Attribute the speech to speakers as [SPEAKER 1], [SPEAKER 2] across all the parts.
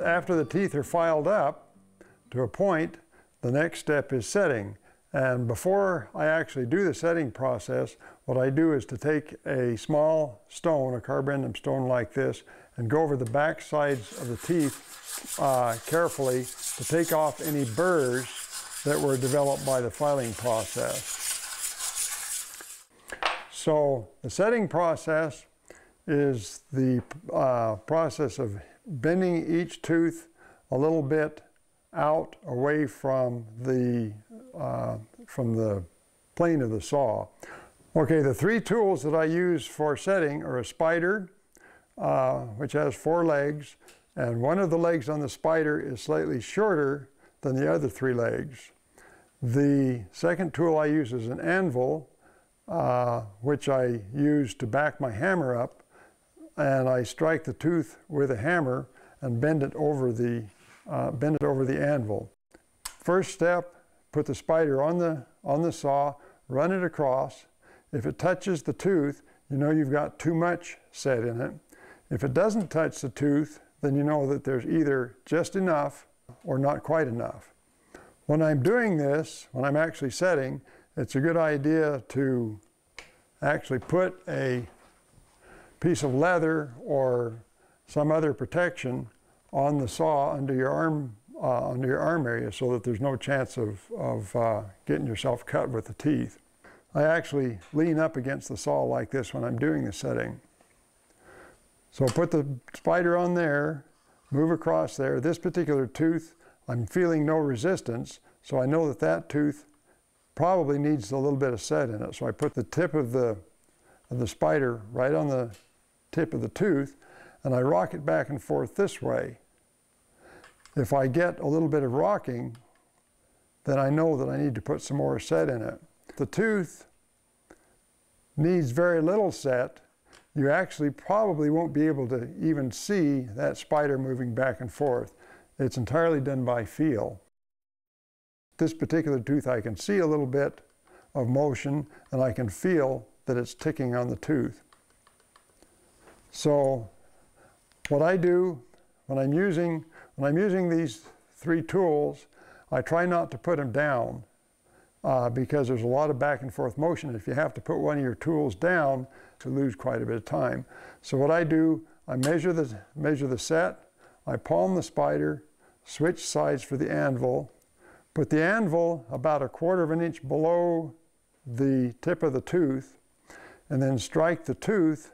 [SPEAKER 1] After the teeth are filed up to a point, the next step is setting. And before I actually do the setting process, what I do is to take a small stone, a carborundum stone like this, and go over the back sides of the teeth carefully to take off any burrs that were developed by the filing process. So the setting process is the process of bending each tooth a little bit out away from the plane of the saw. Okay, the three tools that I use for setting are a spider, which has 4 legs, and one of the legs on the spider is slightly shorter than the other 3 legs. The second tool I use is an anvil, which I use to back my hammer up, and I strike the tooth with a hammer and bend it over the anvil. First step, put the spider on the saw, run it across. If it touches the tooth, you know you've got too much set in it. If it doesn't touch the tooth, then you know that there's either just enough or not quite enough. When I'm doing this, when I'm actually setting, it's a good idea to actually put a piece of leather or some other protection on the saw under your arm area, so that there's no chance of getting yourself cut with the teeth. I actually lean up against the saw like this when I'm doing the setting. So put the spider on there, move across there. This particular tooth, I'm feeling no resistance, so I know that that tooth probably needs a little bit of set in it. So I put the tip of the spider right on the tip of the tooth, and I rock it back and forth this way. If I get a little bit of rocking, then I know that I need to put some more set in it. The tooth needs very little set. You actually probably won't be able to even see that spider moving back and forth. It's entirely done by feel. This particular tooth, I can see a little bit of motion, and I can feel that it's ticking on the tooth. So what I do when I'm using these 3 tools, I try not to put them down because there's a lot of back and forth motion. If you have to put one of your tools down, you lose quite a bit of time. So what I do, I measure the set, I palm the spider, switch sides for the anvil, put the anvil about 1/4 of an inch below the tip of the tooth, and then strike the tooth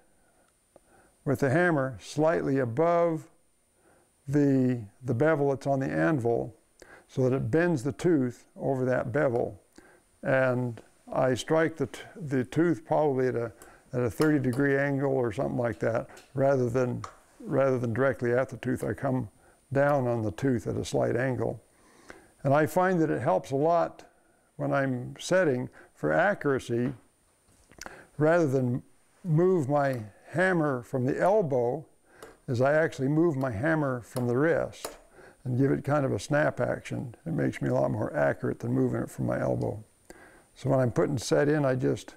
[SPEAKER 1] with the hammer slightly above the bevel that's on the anvil, so that it bends the tooth over that bevel. And I strike the tooth probably at a 30-degree angle or something like that, rather than directly at the tooth. I come down on the tooth at a slight angle. And I find that it helps a lot when I'm setting for accuracy, rather than move my hammer from the elbow, is I actually move my hammer from the wrist and give it kind of a snap action. It makes me a lot more accurate than moving it from my elbow. So when I'm putting set in, I just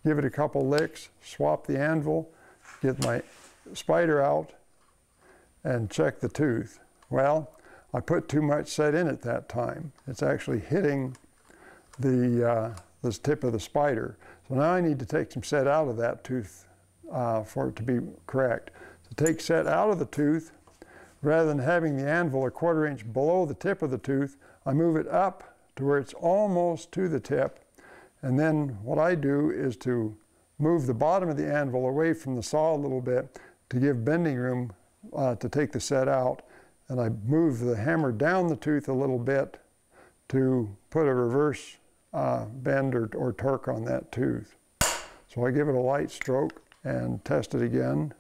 [SPEAKER 1] give it a couple licks, swap the anvil, get my spider out, and check the tooth. Well, I put too much set in at that time. It's actually hitting this tip of the spider. So now I need to take some set out of that tooth for it to be correct. To take set out of the tooth, rather than having the anvil 1/4 inch below the tip of the tooth, I move it up to where it's almost to the tip. And then what I do is to move the bottom of the anvil away from the saw a little bit to give bending room to take the set out. And I move the hammer down the tooth a little bit to put a reverse bend or torque on that tooth. So I give it a light stroke and test it again.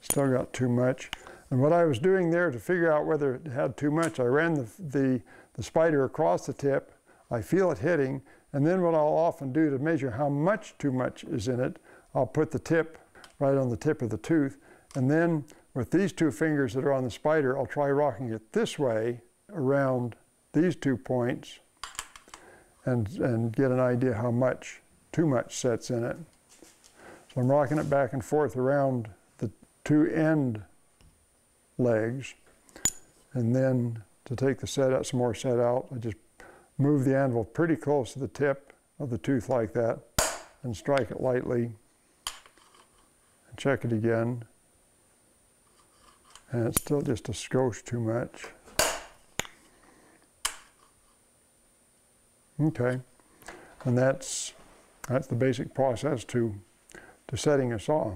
[SPEAKER 1] Still got too much. And what I was doing there to figure out whether it had too much, I ran the spider across the tip. I feel it hitting, and then what I'll often do to measure how much too much is in it, I'll put the tip right on the tip of the tooth, and then with these 2 fingers that are on the spider, I'll try rocking it this way around these 2 points and get an idea how much too much sets in it. So I'm rocking it back and forth around the 2 end legs. And then to take the set out, some more set out, I just move the anvil pretty close to the tip of the tooth like that and strike it lightly and check it again. And it's still just a skosh too much. Okay, and that's the basic process to setting a saw.